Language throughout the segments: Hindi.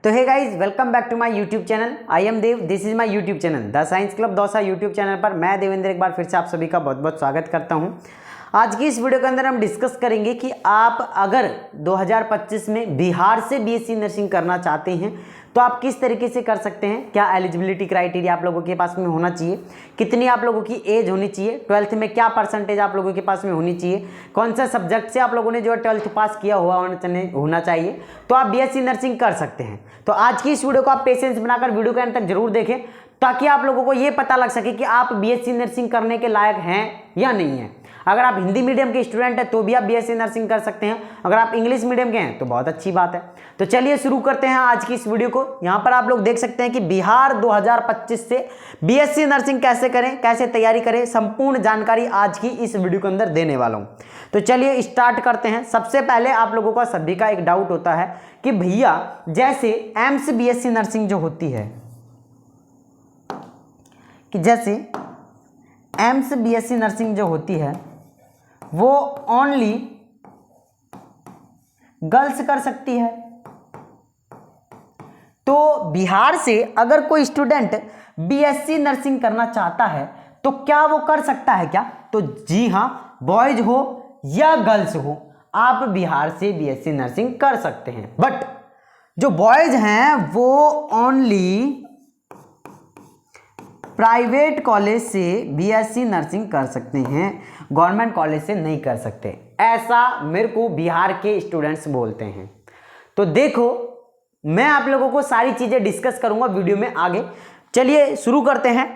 तो hey guys, welcome back to my YouTube channel. I am Dev, this is my YouTube channel the science club Dausa. YouTube channel पर मैं देवेंद्र एक बार फिर से आप सभी का बहुत बहुत स्वागत करता हूं। आज की इस वीडियो के अंदर हम डिस्कस करेंगे कि आप अगर 2025 में बिहार से बीएससी नर्सिंग करना चाहते हैं तो आप किस तरीके से कर सकते हैं, क्या एलिजिबिलिटी क्राइटेरिया आप लोगों के पास में होना चाहिए, कितनी आप लोगों की एज होनी चाहिए, 12th में क्या परसेंटेज आप लोगों के पास में होनी चाहिए, कौन सा सब्जेक्ट से आप लोगों ने जो है 12th पास किया हुआ होना चाहिए, तो आप बीएससी नर्सिंग कर सकते हैं। तो आज की इस वीडियो को आप पेशेंस बनाकर वीडियो के अंत तक जरूर देखें ताकि आप लोगों को ये पता लग सके कि आप बीएससी नर्सिंग करने के लायक हैं या नहीं है। अगर आप हिंदी मीडियम के स्टूडेंट हैं तो भी आप बीएससी नर्सिंग कर सकते हैं, अगर आप इंग्लिश मीडियम के हैं तो बहुत अच्छी बात है। तो चलिए शुरू करते हैं आज की इस वीडियो को। यहाँ पर आप लोग देख सकते हैं कि बिहार 2025 से बीएससी नर्सिंग कैसे करें, कैसे तैयारी करें, संपूर्ण जानकारी आज की इस वीडियो के अंदर देने वाला हूँ। तो चलिए स्टार्ट करते हैं। सबसे पहले आप लोगों का सभी का एक डाउट होता है कि भैया जैसे एम्स बीएससी नर्सिंग जो होती है, कि जैसे एम्स बीएससी नर्सिंग जो होती है वो ओनली गर्ल्स कर सकती है। तो बिहार से अगर कोई स्टूडेंट बीएससी नर्सिंग करना चाहता है तो क्या वो कर सकता है क्या? तो जी हाँ, बॉयज हो या गर्ल्स हो, आप बिहार से बीएससी नर्सिंग कर सकते हैं। बट जो बॉयज हैं वो ओनली प्राइवेट कॉलेज से बीएससी नर्सिंग कर सकते हैं, गवर्नमेंट कॉलेज से नहीं कर सकते, ऐसा मेरे को बिहार के स्टूडेंट्स बोलते हैं। तो देखो, मैं आप लोगों को सारी चीज़ें डिस्कस करूंगा वीडियो में आगे। चलिए शुरू करते हैं।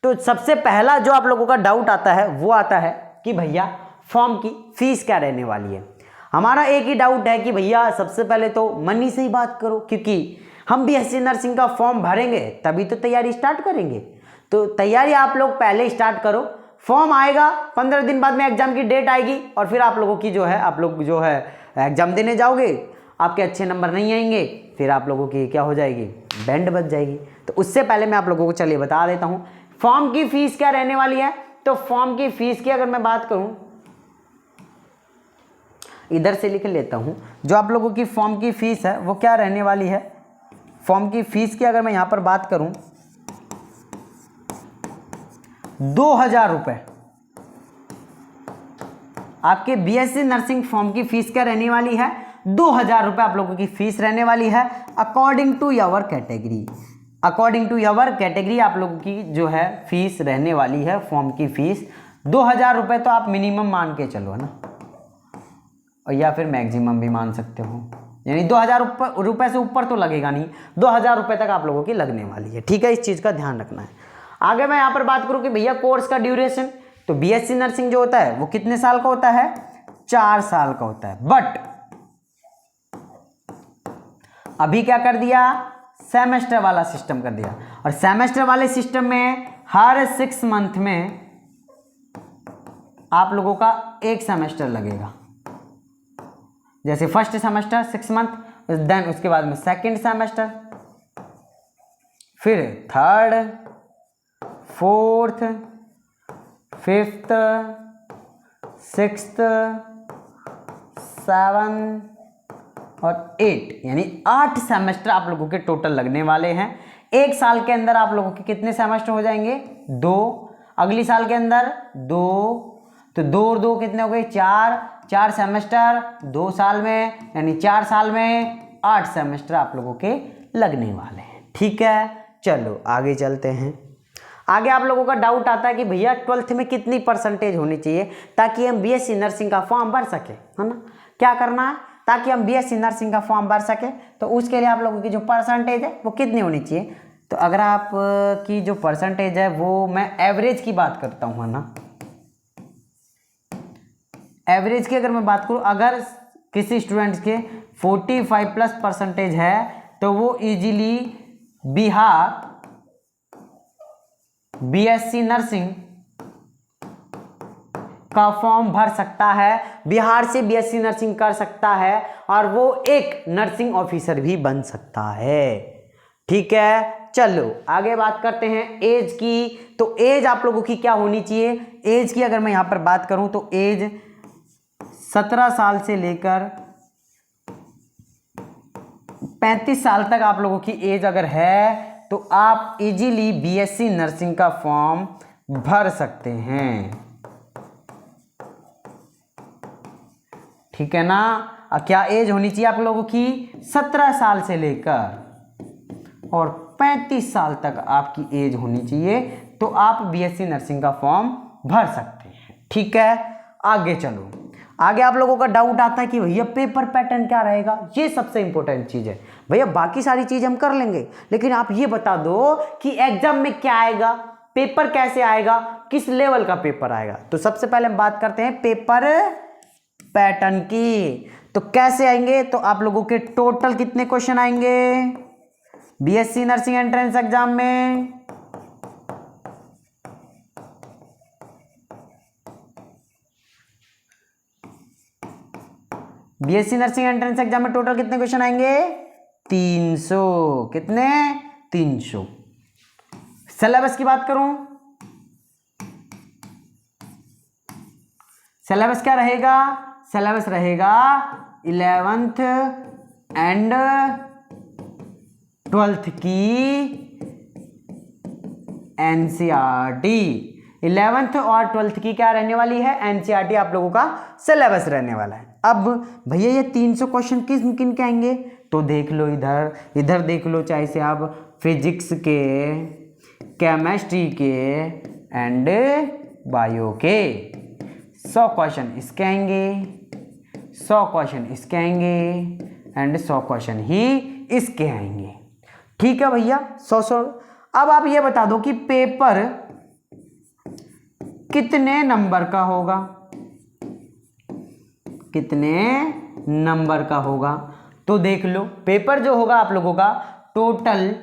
तो सबसे पहला जो आप लोगों का डाउट आता है वो आता है कि भैया फॉर्म की फीस क्या रहने वाली है। हमारा एक ही डाउट है कि भैया सबसे पहले तो मनी से ही बात करो, क्योंकि हम बीएससी नर्सिंग का फॉर्म भरेंगे तभी तो तैयारी स्टार्ट करेंगे। तो तैयारी आप लोग पहले स्टार्ट करो। फॉर्म आएगा, 15 दिन बाद में एग्जाम की डेट आएगी और फिर आप लोगों की जो है आप लोग जो है एग्जाम देने जाओगे, आपके अच्छे नंबर नहीं आएंगे, फिर आप लोगों की क्या हो जाएगी, बैंड बच जाएगी। तो उससे पहले मैं आप लोगों को चलिए बता देता हूँ फॉर्म की फीस क्या रहने वाली है। तो फॉर्म की फीस की अगर मैं बात करूँ, इधर से लिख लेता हूँ, जो आप लोगों की फॉर्म की फीस है वो क्या रहने वाली है। फॉर्म की फीस की अगर मैं यहाँ पर बात करूँ, 2000 रुपये आपके बीएससी नर्सिंग फॉर्म की फीस क्या रहने वाली है, 2000 रुपये आप लोगों की फीस रहने वाली है। According to your category, according to your category आप लोगों की जो है फीस रहने वाली है। फॉर्म की फीस 2000 रुपये तो आप मिनिमम मान के चलो, है ना, और या फिर मैक्सिमम भी मान सकते हो, यानी 2000 रुपये से ऊपर तो लगेगा नहीं, 2000 रुपये तक आप लोगों की लगने वाली है। ठीक है, इस चीज़ का ध्यान रखना है। आगे मैं यहाँ पर बात करूँ कि भैया कोर्स का ड्यूरेशन, तो बीएससी नर्सिंग जो होता है वो कितने साल का होता है, 4 साल का होता है। बट अभी क्या कर दिया, सेमेस्टर वाला सिस्टम कर दिया, और सेमेस्टर वाले सिस्टम में हर 6 मंथ में आप लोगों का एक सेमेस्टर लगेगा। जैसे फर्स्ट सेमेस्टर 6 मंथ, देन उसके बाद में सेकंड सेमेस्टर, फिर थर्ड, फोर्थ, फिफ्थ, सिक्स्थ, 7 और 8, यानी 8 सेमेस्टर आप लोगों के टोटल लगने वाले हैं। एक साल के अंदर आप लोगों के कितने सेमेस्टर हो जाएंगे, 2। अगली साल के अंदर 2, तो 2 और 2 कितने हो गए, 4 सेमेस्टर 2 साल में, यानी 4 साल में 8 सेमेस्टर आप लोगों के लगने वाले हैं। ठीक है, चलो आगे चलते हैं। आगे आप लोगों का डाउट आता है कि भैया 12th में कितनी परसेंटेज होनी चाहिए ताकि हम बीएससी नर्सिंग का फॉर्म भर सके, है ना। क्या करना है ताकि हम बीएससी नर्सिंग का फॉर्म भर सके, तो उसके लिए आप लोगों की जो परसेंटेज है वो कितनी होनी चाहिए। तो अगर आप की जो परसेंटेज है वो मैं एवरेज की बात करता हूँ, है ना। एवरेज की अगर मैं बात करूँ, अगर किसी स्टूडेंट्स के 45 प्लस परसेंटेज है तो वो इजीली बिहार बीएससी नर्सिंग का फॉर्म भर सकता है, बिहार से बीएससी नर्सिंग कर सकता है, और वो एक नर्सिंग ऑफिसर भी बन सकता है। ठीक है, चलो आगे बात करते हैं एज की। तो एज आप लोगों की क्या होनी चाहिए, एज की अगर मैं यहां पर बात करूं तो एज 17 साल से लेकर 35 साल तक आप लोगों की एज अगर है तो आप इजीली बीएससी नर्सिंग का फॉर्म भर सकते हैं, ठीक है ना। क्या एज होनी चाहिए आप लोगों की? 17 साल से लेकर और 35 साल तक आपकी एज होनी चाहिए, तो आप बीएससी नर्सिंग का फॉर्म भर सकते हैं, ठीक है। आगे चलो, आगे आप लोगों का डाउट आता है कि भैया पेपर पैटर्न क्या रहेगा। ये सबसे इंपॉर्टेंट चीज़ है भैया, बाकी सारी चीज़ हम कर लेंगे, लेकिन आप ये बता दो कि एग्जाम में क्या आएगा, पेपर कैसे आएगा, किस लेवल का पेपर आएगा। तो सबसे पहले हम बात करते हैं पेपर पैटर्न की। तो कैसे आएंगे? तो आप लोगों के टोटल कितने क्वेश्चन आएंगे बीएससी नर्सिंग एंट्रेंस एग्जाम में? बीएससी नर्सिंग एंट्रेंस एग्जाम में टोटल कितने क्वेश्चन आएंगे? 300। कितने? 300। सिलेबस की बात करूं, सिलेबस क्या रहेगा? सिलेबस रहेगा 11th एंड 12th की एनसीईआरटी। 11th और 12th की क्या रहने वाली है? एनसीईआरटी आप लोगों का सिलेबस रहने वाला है। अब भैया ये 300 क्वेश्चन किन किन के आएंगे? तो देख लो, इधर देख लो, चाहे से आप फिजिक्स के, केमिस्ट्री के एंड बायो के 100 क्वेश्चन इसके आएंगे, 100 क्वेश्चन इसके आएंगे एंड 100 क्वेश्चन ही इसके आएंगे, ठीक है भैया। 100। अब आप ये बता दो कि पेपर कितने नंबर का होगा, कितने नंबर का होगा? तो देख लो, पेपर जो होगा आप लोगों का टोटल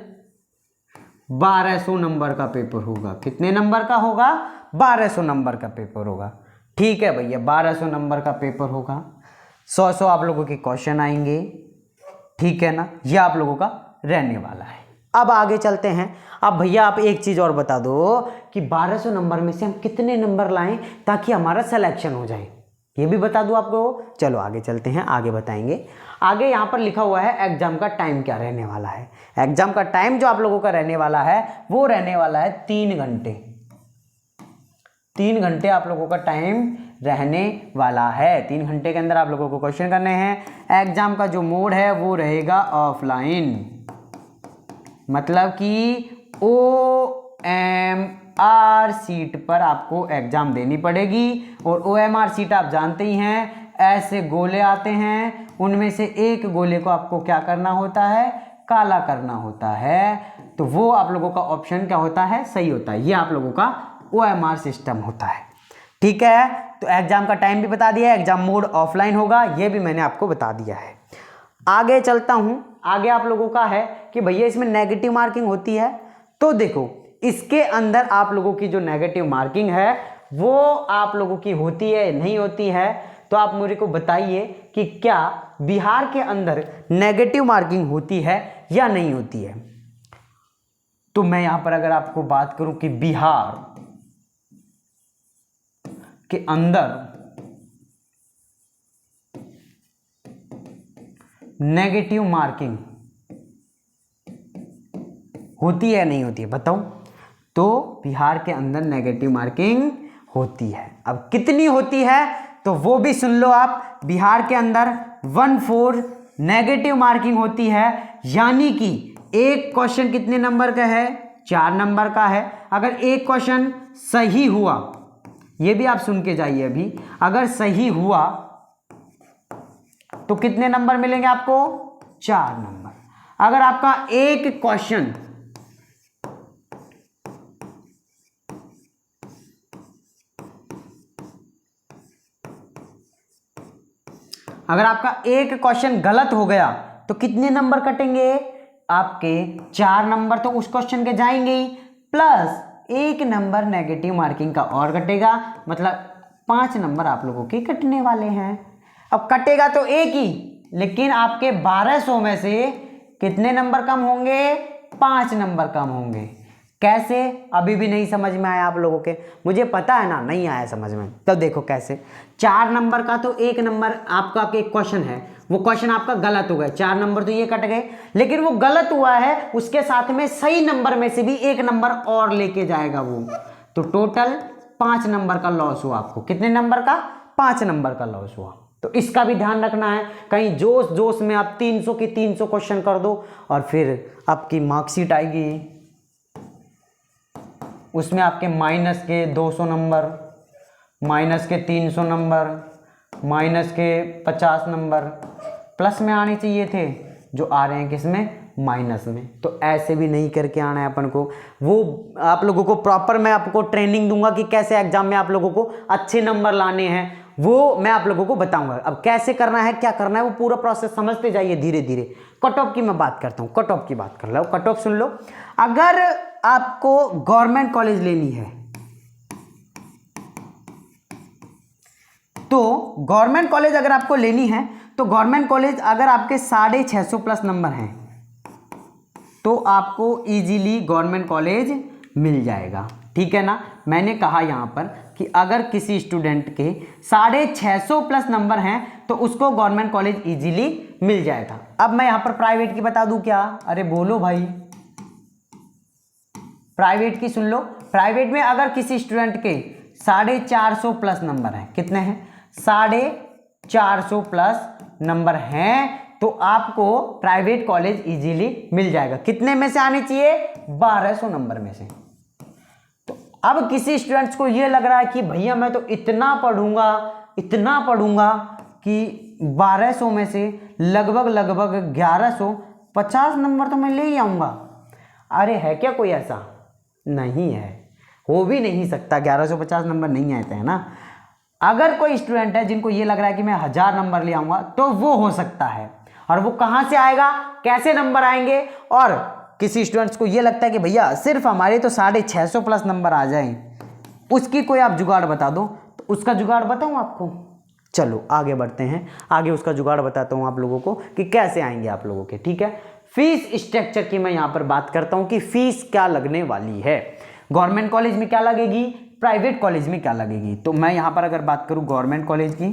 1200 नंबर का पेपर होगा। कितने नंबर का होगा? 1200 नंबर का पेपर होगा, ठीक है भैया। 1200 नंबर का पेपर होगा, 100 आप लोगों के क्वेश्चन आएंगे, ठीक है ना। ये आप लोगों का रहने वाला है। अब आगे चलते हैं। अब भैया आप एक चीज़ और बता दो कि 1200 नंबर में से हम कितने नंबर लाएं ताकि हमारा सिलेक्शन हो जाए, ये भी बता दो आपको। चलो आगे चलते हैं, आगे बताएंगे। आगे यहाँ पर लिखा हुआ है एग्जाम का टाइम क्या रहने वाला है। एग्जाम का टाइम जो आप लोगों का रहने वाला है वो रहने वाला है 3 घंटे। 3 घंटे आप लोगों का टाइम रहने वाला है। 3 घंटे के अंदर आप लोगों को क्वेश्चन करने हैं। एग्जाम का जो मोड है वो रहेगा ऑफलाइन, मतलब कि OMR सीट पर आपको एग्जाम देनी पड़ेगी। और OMR सीट आप जानते ही हैं, ऐसे गोले आते हैं, उनमें से एक गोले को आपको क्या करना होता है? काला करना होता है। तो वो आप लोगों का ऑप्शन क्या होता है? सही होता है। ये आप लोगों का OMR सिस्टम होता है, ठीक है। तो एग्जाम का टाइम भी बता दिया है, एग्जाम मोड ऑफलाइन होगा, ये भी मैंने आपको बता दिया है। आगे चलता हूं। आगे आप लोगों का है कि भैया इसमें नेगेटिव मार्किंग होती है। तो देखो, इसके अंदर आप लोगों की जो नेगेटिव मार्किंग है वो आप लोगों की होती है नहीं होती है? तो आप मुझे को बताइए कि क्या बिहार के अंदर नेगेटिव मार्किंग होती है या नहीं होती है। तो मैं यहां पर अगर आपको बात करूं कि बिहार के अंदर नेगेटिव मार्किंग होती है नहीं होती है, बताओ। तो बिहार के अंदर नेगेटिव मार्किंग होती है। अब कितनी होती है तो वो भी सुन लो आप। बिहार के अंदर 1/4 नेगेटिव मार्किंग होती है, यानी कि एक क्वेश्चन कितने नंबर का है? 4 नंबर का है। अगर एक क्वेश्चन सही हुआ, ये भी आप सुन के जाइए अभी, अगर सही हुआ तो कितने नंबर मिलेंगे आपको? 4 नंबर। अगर आपका एक क्वेश्चन गलत हो गया तो कितने नंबर कटेंगे? आपके 4 नंबर तो उस क्वेश्चन के जाएंगे ही, प्लस 1 नंबर नेगेटिव मार्किंग का और कटेगा, मतलब 5 नंबर आप लोगों के कटने वाले हैं। अब कटेगा तो एक ही, लेकिन आपके 1200 में से कितने नंबर कम होंगे? 5 नंबर कम होंगे। कैसे, अभी भी नहीं समझ में आया आप लोगों के? मुझे पता है ना, नहीं आया समझ में। तो देखो कैसे, 4 नंबर का तो एक नंबर आपका एक क्वेश्चन है, वो क्वेश्चन आपका गलत हो गया, 4 नंबर तो ये कट गए, लेकिन वो गलत हुआ है, उसके साथ में सही नंबर में से भी 1 नंबर और लेके जाएगा वो, तो टोटल 5 नंबर का लॉस हुआ आपको। कितने नंबर का? 5 नंबर का लॉस हुआ। तो इसका भी ध्यान रखना है, कहीं जोश जोश में आप 300 की 300 क्वेश्चन कर दो और फिर आपकी मार्कशीट आएगी, उसमें आपके माइनस के 200 नंबर, माइनस के 300 नंबर, माइनस के 50 नंबर, प्लस में आने चाहिए थे, जो आ रहे हैं किसमें? माइनस में। तो ऐसे भी नहीं करके आना है अपन को। वो आप लोगों को प्रॉपर मैं आपको ट्रेनिंग दूंगा कि कैसे एग्जाम में आप लोगों को अच्छे नंबर लाने हैं, वो मैं आप लोगों को बताऊंगा। अब कैसे करना है, क्या करना है, वो पूरा प्रोसेस समझते जाइए धीरे धीरे। कट ऑफ की मैं बात करता हूँ, कट ऑफ की बात कर लो, कट ऑफ सुन लो। अगर आपको गवर्नमेंट कॉलेज लेनी है तो गवर्नमेंट कॉलेज अगर आपको लेनी है तो गवर्नमेंट कॉलेज अगर आपके 650 प्लस नंबर हैं तो आपको इजीली गवर्नमेंट कॉलेज मिल जाएगा, ठीक है ना। मैंने कहा यहाँ पर कि अगर किसी स्टूडेंट के 650 प्लस नंबर हैं तो उसको गवर्नमेंट कॉलेज इजीली मिल जाएगा। अब मैं यहाँ पर प्राइवेट की बता दूं क्या? अरे बोलो भाई, प्राइवेट की सुन लो। प्राइवेट में अगर किसी स्टूडेंट के 450 प्लस नंबर हैं, कितने हैं? 450 प्लस नंबर हैं तो आपको प्राइवेट कॉलेज इजीली मिल जाएगा। कितने में से आने चाहिए? 1200 नंबर में से। तो अब किसी स्टूडेंट्स को ये लग रहा है कि भैया मैं तो इतना पढ़ूंगा कि 1200 में से लगभग 1150 नंबर तो मैं ले ही आऊंगा। अरे है क्या कोई ऐसा? नहीं है, हो भी नहीं सकता, 1150 नंबर नहीं आते हैं ना। अगर कोई स्टूडेंट है जिनको ये लग रहा है कि मैं 1000 नंबर ले आऊंगा तो वो हो सकता है। और वो कहां से आएगा, कैसे नंबर आएंगे? और किसी स्टूडेंट्स को ये लगता है कि भैया सिर्फ हमारे तो 650 प्लस नंबर आ जाएं, उसकी कोई आप जुगाड़ बता दो। तो उसका जुगाड़ बताऊं आपको? चलो आगे बढ़ते हैं, आगे उसका जुगाड़ बताता हूं आप लोगों को कि कैसे आएंगे आप लोगों के, ठीक है। फीस स्ट्रक्चर की मैं यहां पर बात करता हूं कि फीस क्या लगने वाली है, गवर्नमेंट कॉलेज में क्या लगेगी, प्राइवेट कॉलेज में क्या लगेगी। तो मैं यहां पर अगर बात करूं गवर्नमेंट कॉलेज की,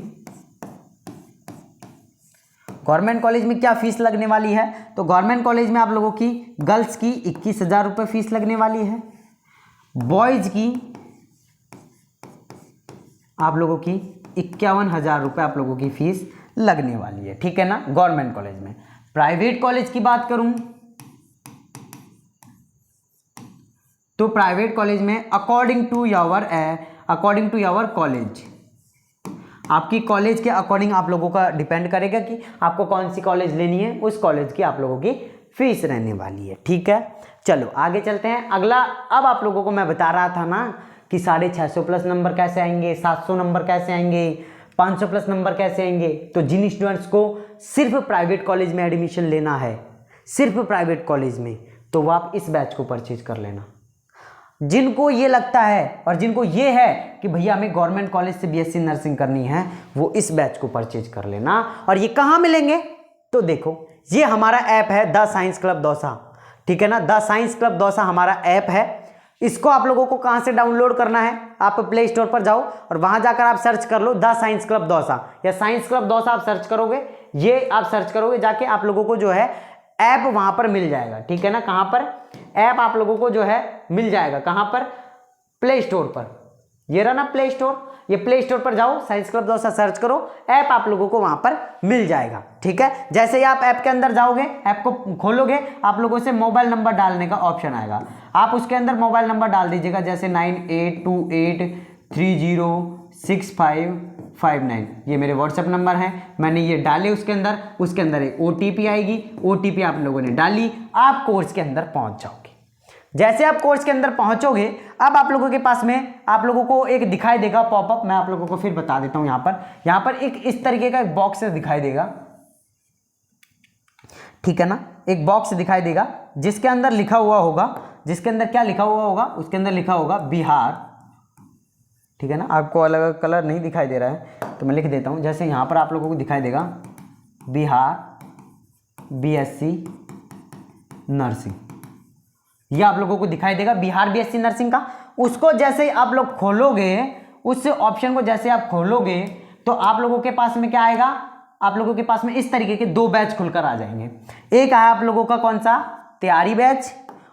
गवर्नमेंट कॉलेज में क्या फीस लगने वाली है, तो गवर्नमेंट कॉलेज में आप लोगों की गर्ल्स की 21,000 रुपये फीस लगने वाली है, बॉयज की आप लोगों की 51,000 रुपये आप लोगों की फीस लगने वाली है, ठीक है ना, गवर्नमेंट कॉलेज में। प्राइवेट कॉलेज की बात करूं तो प्राइवेट कॉलेज में अकॉर्डिंग टू योर कॉलेज, आपकी कॉलेज के अकॉर्डिंग आप लोगों का डिपेंड करेगा कि आपको कौन सी कॉलेज लेनी है, उस कॉलेज की आप लोगों की फीस रहने वाली है, ठीक है। चलो आगे चलते हैं। अगला, अब आप लोगों को मैं बता रहा था ना कि 650 प्लस नंबर कैसे आएंगे, 700 नंबर कैसे आएंगे, 500 प्लस नंबर कैसे आएंगे। तो जिन स्टूडेंट्स को सिर्फ प्राइवेट कॉलेज में एडमिशन लेना है, सिर्फ प्राइवेट कॉलेज में, तो वो आप इस बैच को परचेज कर लेना। जिनको ये लगता है और जिनको ये है कि भैया हमें गवर्नमेंट कॉलेज से बीएससी नर्सिंग करनी है, वो इस बैच को परचेज कर लेना। और ये कहाँ मिलेंगे? तो देखो, ये हमारा ऐप है द साइंस क्लब दौसा, ठीक है ना। द साइंस क्लब दौसा हमारा ऐप है। इसको आप लोगों को कहाँ से डाउनलोड करना है? आप प्ले स्टोर पर जाओ और वहां जाकर आप सर्च कर लो द साइंस क्लब दौसा या साइंस क्लब दौसा आप सर्च करोगे, ये आप सर्च करोगे जाके आप लोगों को जो है ऐप वहां पर मिल जाएगा, ठीक है ना। कहां पर? ऐप आप लोगों को जो है मिल जाएगा, कहां पर? प्ले स्टोर पर। ये रहा ना प्ले स्टोर, ये प्ले स्टोर पर जाओ, साइंस क्लब दौसा सर्च करो, ऐप आप लोगों को वहां पर मिल जाएगा, ठीक है। जैसे ही आप ऐप के अंदर जाओगे, ऐप को खोलोगे, आप लोगों से मोबाइल नंबर डालने का ऑप्शन आएगा, आप उसके अंदर मोबाइल नंबर डाल दीजिएगा, जैसे 9828306559। ये मेरे व्हाट्सएप नंबर है, मैंने ये डाले उसके अंदर एक OTP आएगी, OTP आप लोगों ने डाली, आप कोर्स के अंदर पहुंच जाओगे। जैसे आप कोर्स के अंदर पहुंचोगे, अब आप लोगों के पास में आप लोगों को एक दिखाई देगा पॉपअप, मैं आप लोगों को फिर बता देता हूं। यहां पर एक इस तरीके का एक बॉक्स दिखाई देगा, ठीक है ना। एक बॉक्स दिखाई देगा जिसके अंदर लिखा हुआ होगा, जिसके अंदर क्या लिखा हुआ होगा? उसके अंदर लिखा होगा बिहार, ठीक है ना। आपको अलग अलग कलर नहीं दिखाई दे रहा है तो मैं लिख देता हूं। जैसे यहां पर आप लोगों को दिखाई देगा बिहार BSc नर्सिंग, ये आप लोगों को दिखाई देगा बिहार बीएससी नर्सिंग का। उसको जैसे आप लोग खोलोगे, उस ऑप्शन को जैसे आप खोलोगे तो आप लोगों के पास में क्या आएगा, आप लोगों के पास में इस तरीके के 2 बैच खुलकर आ जाएंगे। एक है आप लोगों का कौन सा, तैयारी बैच,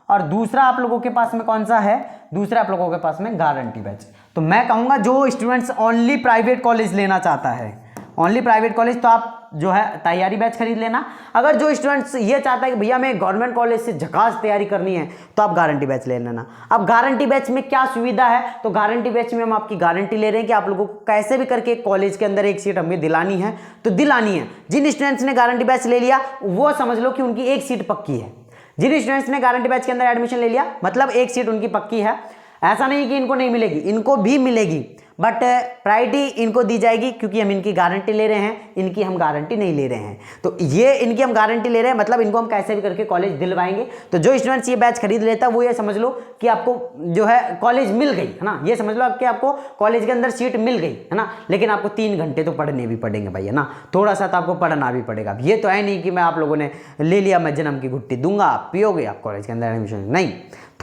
और दूसरा आप लोगों के पास में कौन सा है, दूसरा आप लोगों के पास में गारंटी बैच। तो मैं कहूँगा जो स्टूडेंट्स ओनली प्राइवेट कॉलेज लेना चाहता है, ओनली प्राइवेट कॉलेज, तो आप जो है तैयारी बैच खरीद लेना। अगर जो स्टूडेंट्स ये चाहता है कि भैया मैं गवर्नमेंट कॉलेज से झकास तैयारी करनी है, तो आप गारंटी बैच ले लेना। अब गारंटी बैच में क्या सुविधा है, तो गारंटी बैच में हम आपकी गारंटी ले रहे हैं कि आप लोगों को कैसे भी करके कॉलेज के अंदर एक सीट हमें दिलानी है, तो दिलानी है। जिन स्टूडेंट्स ने गारंटी बैच ले लिया वो समझ लो कि उनकी एक सीट पक्की है। जिन स्टूडेंट्स ने गारंटी बैच के अंदर एडमिशन ले लिया मतलब एक सीट उनकी पक्की है। ऐसा नहीं कि इनको नहीं मिलेगी, इनको भी मिलेगी, बट प्रायोरिटी इनको दी जाएगी क्योंकि हम इनकी गारंटी ले रहे हैं, इनकी हम गारंटी नहीं ले रहे हैं। तो ये इनकी हम गारंटी ले रहे हैं मतलब इनको हम कैसे भी करके कॉलेज दिलवाएंगे। तो जो स्टूडेंट्स ये बैच खरीद लेता है वो ये समझ लो कि आपको जो है कॉलेज मिल गई है ना, ये समझ लो कि आपको कॉलेज के अंदर सीट मिल गई है ना। लेकिन आपको 3 घंटे तो पढ़ने भी पड़ेंगे भाई, है ना, थोड़ा सा तो आपको पढ़ना भी पड़ेगा। ये तो है नहीं कि मैं आप लोगों ने ले लिया मैं जन्म की घुट्टी दूंगा आप पियोगे आप कॉलेज के अंदर एडमिशन, नहीं,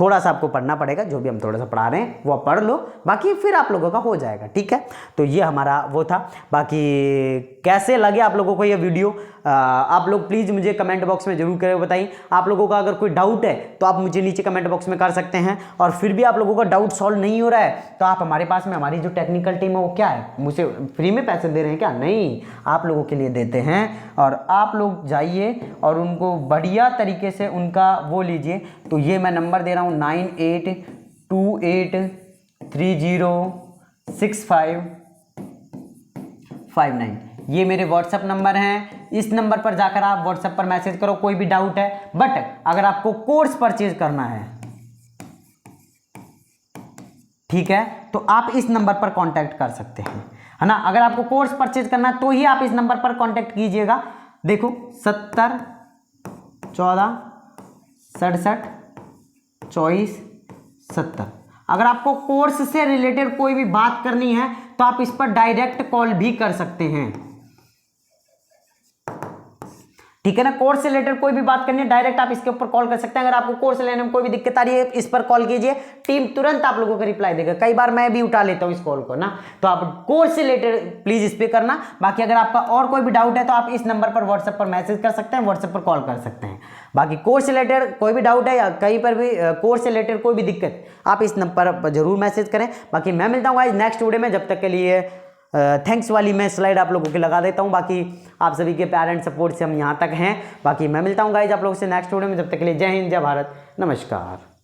थोड़ा सा आपको पढ़ना पड़ेगा। जो भी हम थोड़ा सा पढ़ा रहे हैं वो आप पढ़ लो, बाकी फिर आप लोगों का हो जाएगा, ठीक है। तो ये हमारा वो था। बाकी कैसे लगे आप लोगों को ये वीडियो, आप लोग प्लीज़ मुझे कमेंट बॉक्स में जरूर करके बताइए। आप लोगों का अगर कोई डाउट है तो आप मुझे नीचे कमेंट बॉक्स में कर सकते हैं। और फिर भी आप लोगों का डाउट सॉल्व नहीं हो रहा है तो आप हमारे पास में, हमारी जो टेक्निकल टीम है वो क्या है, मुझे फ्री में पैसे दे रहे हैं क्या, नहीं, आप लोगों के लिए देते हैं। और आप लोग जाइए और उनको बढ़िया तरीके से उनका वो लीजिए। तो ये मैं नंबर दे रहा हूँ 9828306559, ये मेरे व्हाट्सएप नंबर हैं। इस नंबर पर जाकर आप व्हाट्सएप पर मैसेज करो कोई भी डाउट है। बट अगर आपको कोर्स परचेज करना है, ठीक है, तो आप इस नंबर पर कांटेक्ट कर सकते हैं, है ना। अगर आपको कोर्स परचेज करना है तो ही आप इस नंबर पर कांटेक्ट कीजिएगा। देखो 70 14 67 24 70। अगर आपको कोर्स से रिलेटेड कोई भी बात करनी है तो आप इस पर डायरेक्ट कॉल भी कर सकते हैं, ठीक है ना। कोर्स से रिलेटेड कोई भी बात करनी है डायरेक्ट आप इसके ऊपर कॉल कर सकते हैं। अगर आपको कोर्स लेने में कोई भी दिक्कत आ रही है इस पर कॉल कीजिए, टीम तुरंत आप लोगों को रिप्लाई देगा। कई बार मैं भी उठा लेता हूं इस कॉल को ना, तो आप कोर्स से रिलेटेड प्लीज इस पे करना। बाकी अगर आपका और कोई भी डाउट है तो आप इस नंबर पर व्हाट्सएप पर मैसेज कर सकते हैं, व्हाट्सएप पर कॉल कर सकते हैं। बाकी कोर्स से रिलेटेड कोई भी डाउट है या कहीं पर भी कोर्स से रिलेटेड कोई भी दिक्कत, आप इस नंबर पर जरूर मैसेज करें। बाकी मैं मिलता हूँ नेक्स्ट वीडियो में, जब तक के लिए थैंक्स वाली मैं स्लाइड आप लोगों की लगा देता हूं। बाकी आप सभी के पेरेंट सपोर्ट से हम यहां तक हैं। बाकी मैं मिलता हूं गाइज आप लोगों से नेक्स्ट वीडियो में, जब तक के लिए जय हिंद, जय भारत, नमस्कार।